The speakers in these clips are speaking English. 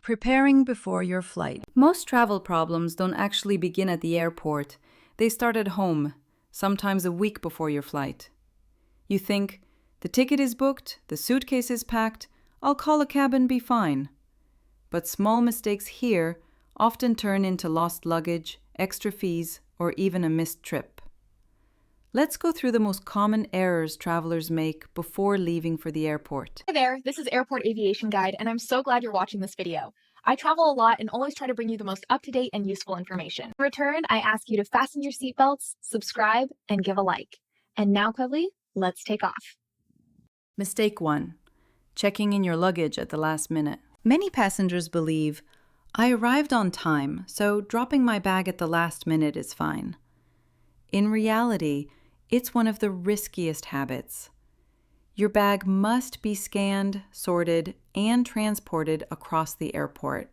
Preparing before your flight. Most travel problems don't actually begin at the airport. They start at home, sometimes a week before your flight. You think, the ticket is booked, the suitcase is packed, I'll call a cab and be fine. But small mistakes here often turn into lost luggage, extra fees, or even a missed trip. Let's go through the most common errors travelers make before leaving for the airport. Hi there, this is Airport Aviation Guide, and I'm so glad you're watching this video. I travel a lot and always try to bring you the most up-to-date and useful information. In return, I ask you to fasten your seatbelts, subscribe, and give a like. And now, Cuddly, let's take off. Mistake 1. Checking in your luggage at the last minute. Many passengers believe, I arrived on time, so dropping my bag at the last minute is fine. In reality, it's one of the riskiest habits. Your bag must be scanned, sorted, and transported across the airport.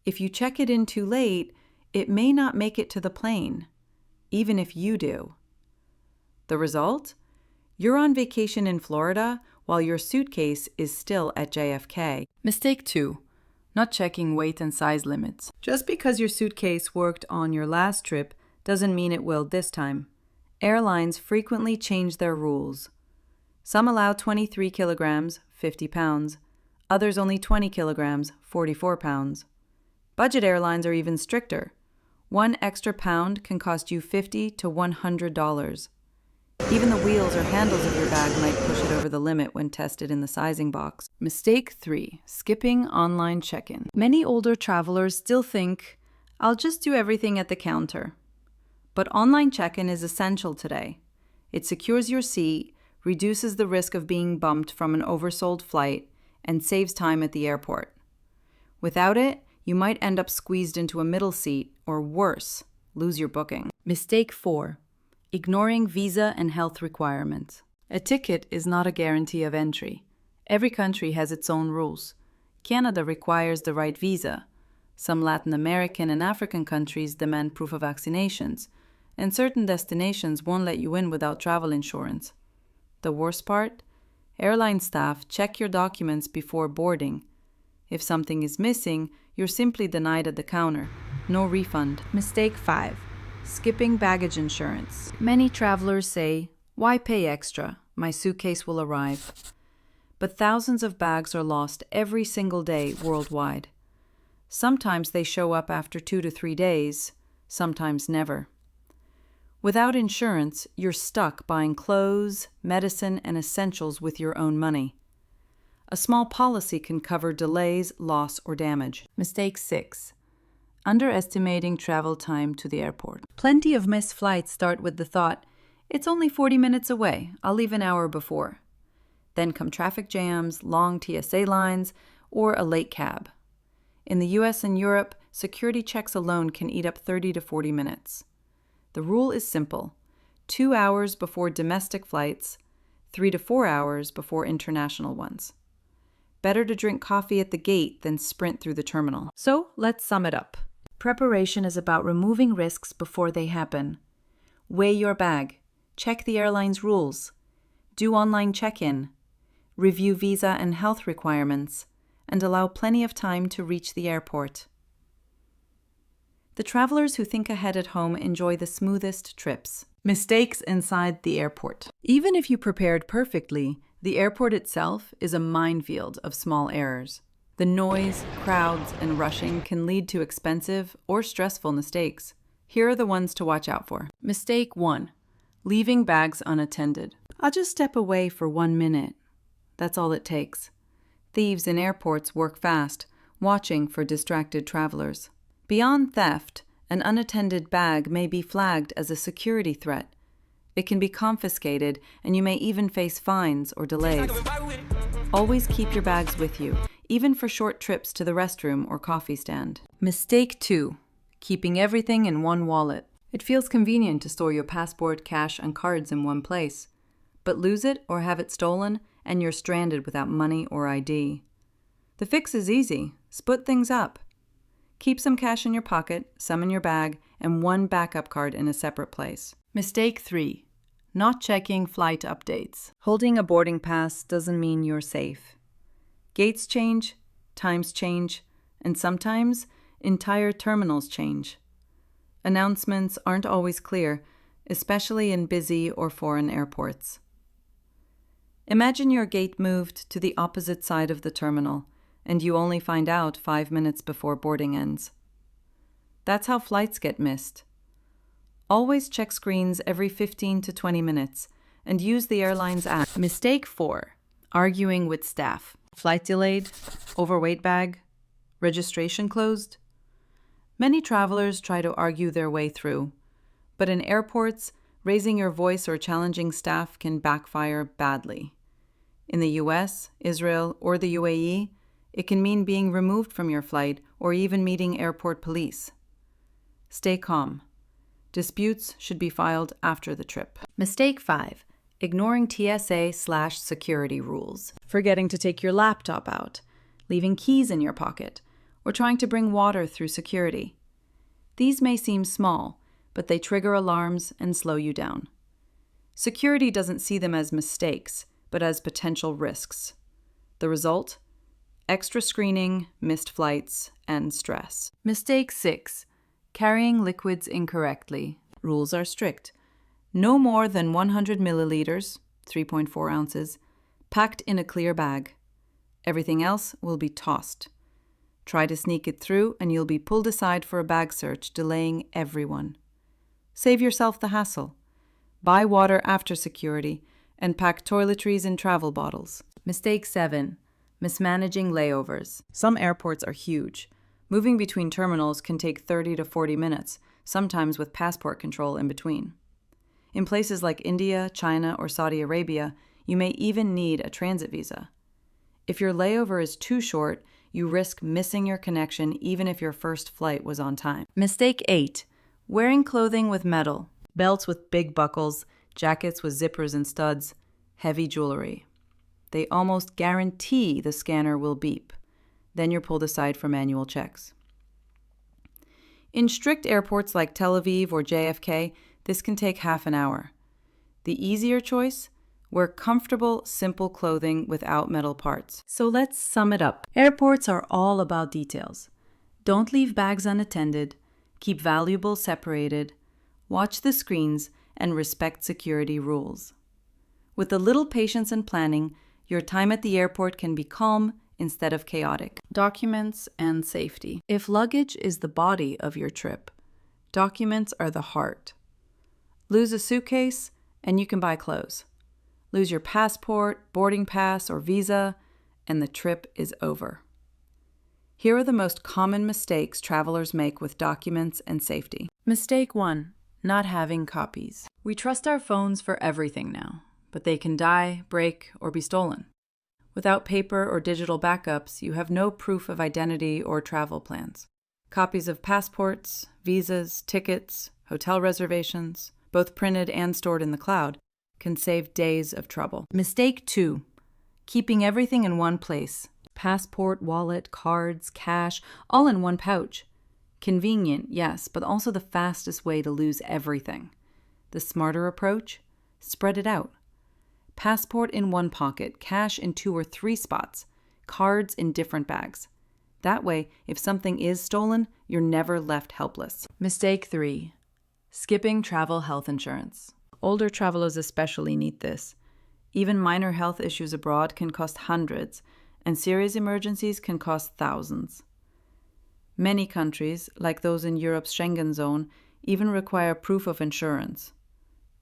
If you check it in too late, it may not make it to the plane, even if you do. The result? You're on vacation in Florida while your suitcase is still at JFK. Mistake 2. Not checking weight and size limits. Just because your suitcase worked on your last trip doesn't mean it will this time. Airlines frequently change their rules. Some allow 23 kilograms, 50 pounds. Others only 20 kilograms, 44 pounds. Budget airlines are even stricter. 1 extra pound can cost you $50 to $100. Even the wheels or handles of your bag might push it over the limit when tested in the sizing box. Mistake 3. Skipping online check-in. Many older travelers still think, I'll just do everything at the counter. But online check-in is essential today. It secures your seat, reduces the risk of being bumped from an oversold flight, and saves time at the airport. Without it, you might end up squeezed into a middle seat, or worse, lose your booking. Mistake 4. Ignoring visa and health requirements. A ticket is not a guarantee of entry. Every country has its own rules. Canada requires the right visa. Some Latin American and African countries demand proof of vaccinations, and certain destinations won't let you in without travel insurance. The worst part? Airline staff check your documents before boarding. If something is missing, you're simply denied at the counter. No refund. Mistake 5. Skipping baggage insurance. Many travelers say, why pay extra? My suitcase will arrive. But thousands of bags are lost every single day worldwide. Sometimes they show up after 2 to 3 days, sometimes never. Without insurance, you're stuck buying clothes, medicine, and essentials with your own money. A small policy can cover delays, loss, or damage. Mistake 6. Underestimating travel time to the airport. Plenty of missed flights start with the thought, it's only 40 minutes away, I'll leave an hour before. Then come traffic jams, long TSA lines, or a late cab. In the US and Europe, security checks alone can eat up 30 to 40 minutes. The rule is simple: 2 hours before domestic flights, 3 to 4 hours before international ones. Better to drink coffee at the gate than sprint through the terminal. So let's sum it up. Preparation is about removing risks before they happen. Weigh your bag, check the airline's rules, do online check-in, review visa and health requirements, and allow plenty of time to reach the airport. The travelers who think ahead at home enjoy the smoothest trips. Mistakes inside the airport. Even if you prepared perfectly, the airport itself is a minefield of small errors. The noise, crowds, and rushing can lead to expensive or stressful mistakes. Here are the ones to watch out for. Mistake 1. Leaving bags unattended. I'll just step away for 1 minute. That's all it takes. Thieves in airports work fast, watching for distracted travelers. Beyond theft, an unattended bag may be flagged as a security threat. It can be confiscated, and you may even face fines or delays. Always keep your bags with you, even for short trips to the restroom or coffee stand. Mistake 2. Keeping everything in one wallet. It feels convenient to store your passport, cash, and cards in one place. But lose it or have it stolen, and you're stranded without money or ID. The fix is easy. Split things up. Keep some cash in your pocket, some in your bag, and one backup card in a separate place. Mistake 3. Not checking flight updates. Holding a boarding pass doesn't mean you're safe. Gates change, times change, and sometimes entire terminals change. Announcements aren't always clear, especially in busy or foreign airports. Imagine your gate moved to the opposite side of the terminal, and you only find out 5 minutes before boarding ends. That's how flights get missed. Always check screens every 15 to 20 minutes and use the airline's app. Mistake 4. Arguing with staff. Flight delayed, overweight bag, registration closed. Many travelers try to argue their way through, but in airports, raising your voice or challenging staff can backfire badly. In the US, Israel, or the UAE, it can mean being removed from your flight or even meeting airport police. Stay calm. Disputes should be filed after the trip. Mistake 5. Ignoring TSA/security rules. Forgetting to take your laptop out, leaving keys in your pocket, or trying to bring water through security. These may seem small, but they trigger alarms and slow you down. Security doesn't see them as mistakes, but as potential risks. The result? Extra screening, missed flights, and stress. Mistake 6. Carrying liquids incorrectly. Rules are strict. No more than 100 milliliters, 3.4 ounces, packed in a clear bag. Everything else will be tossed. Try to sneak it through and you'll be pulled aside for a bag search, delaying everyone. Save yourself the hassle. Buy water after security and pack toiletries in travel bottles. Mistake 7. Mismanaging layovers. Some airports are huge. Moving between terminals can take 30 to 40 minutes, sometimes with passport control in between. In places like India, China, or Saudi Arabia, you may even need a transit visa. If your layover is too short, you risk missing your connection even if your first flight was on time. Mistake 8. Wearing clothing with metal. Belts with big buckles, jackets with zippers and studs, heavy jewelry. They almost guarantee the scanner will beep. Then you're pulled aside for manual checks. In strict airports like Tel Aviv or JFK, this can take half an hour. The easier choice? Wear comfortable, simple clothing without metal parts. So let's sum it up. Airports are all about details. Don't leave bags unattended, keep valuables separated, watch the screens, and respect security rules. With a little patience and planning, your time at the airport can be calm instead of chaotic. Documents and safety. If luggage is the body of your trip, documents are the heart. Lose a suitcase, and you can buy clothes. Lose your passport, boarding pass, or visa, and the trip is over. Here are the most common mistakes travelers make with documents and safety. Mistake 1. Not having copies. We trust our phones for everything now, but they can die, break, or be stolen. Without paper or digital backups, you have no proof of identity or travel plans. Copies of passports, visas, tickets, hotel reservations, both printed and stored in the cloud, can save days of trouble. Mistake 2. Keeping everything in one place. Passport, wallet, cards, cash, all in one pouch. Convenient, yes, but also the fastest way to lose everything. The smarter approach? Spread it out. Passport in one pocket, cash in 2 or 3 spots, cards in different bags. That way, if something is stolen, you're never left helpless. Mistake 3. Skipping travel health insurance. Older travelers especially need this. Even minor health issues abroad can cost hundreds, and serious emergencies can cost thousands. Many countries, like those in Europe's Schengen zone, even require proof of insurance.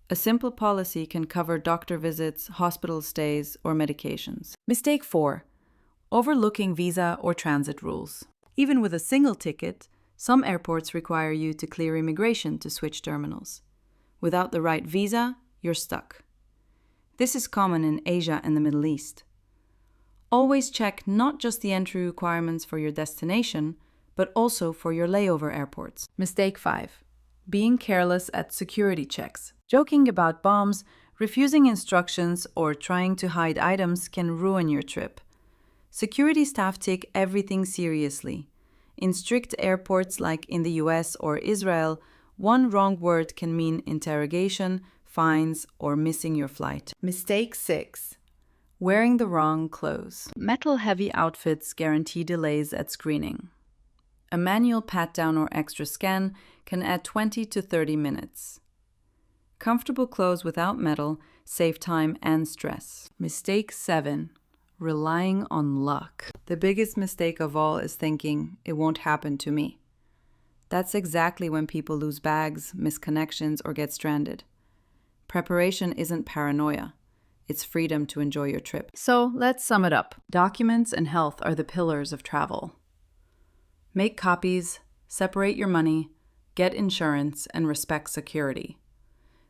A simple policy can cover doctor visits, hospital stays, or medications. Mistake 4. Overlooking visa or transit rules. Even with a single ticket, some airports require you to clear immigration to switch terminals. Without the right visa, you're stuck. This is common in Asia and the Middle East. Always check not just the entry requirements for your destination, but also for your layover airports. Mistake 5. Being careless at security checks. Joking about bombs, refusing instructions, or trying to hide items can ruin your trip. Security staff take everything seriously. In strict airports like in the US or Israel, one wrong word can mean interrogation, fines, or missing your flight. Mistake 6. Wearing the wrong clothes. Metal-heavy outfits guarantee delays at screening. A manual pat-down or extra scan can add 20 to 30 minutes. Comfortable clothes without metal save time and stress. Mistake 7. Relying on luck. The biggest mistake of all is thinking it won't happen to me. That's exactly when people lose bags, miss connections, or get stranded. Preparation isn't paranoia. It's freedom to enjoy your trip. So let's sum it up. Documents and health are the pillars of travel. Make copies, separate your money, get insurance, and respect security.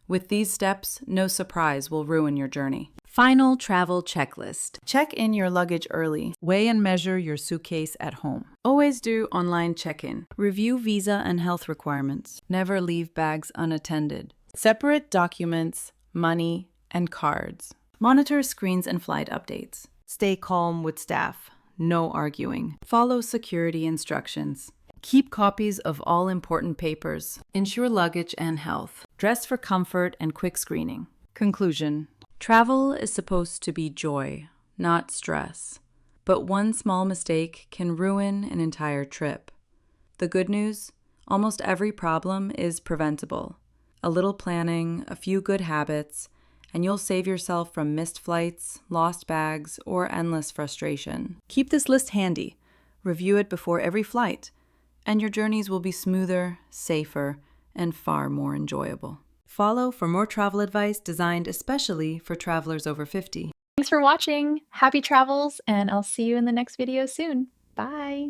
With these steps, no surprise will ruin your journey. Final travel checklist. Check in your luggage early. Weigh and measure your suitcase at home. Always do online check-in. Review visa and health requirements. Never leave bags unattended. Separate documents, money, and cards. Monitor screens and flight updates. Stay calm with staff. No arguing. Follow security instructions. Keep copies of all important papers. Ensure luggage and health. Dress for comfort and quick screening. Conclusion. Travel is supposed to be joy, not stress. But one small mistake can ruin an entire trip. The good news? Almost every problem is preventable. A little planning, a few good habits, and you'll save yourself from missed flights, lost bags, or endless frustration. Keep this list handy. Review it before every flight, and your journeys will be smoother, safer, and far more enjoyable. Follow for more travel advice designed especially for travelers over 50. Thanks for watching. Happy travels, and I'll see you in the next video soon. Bye.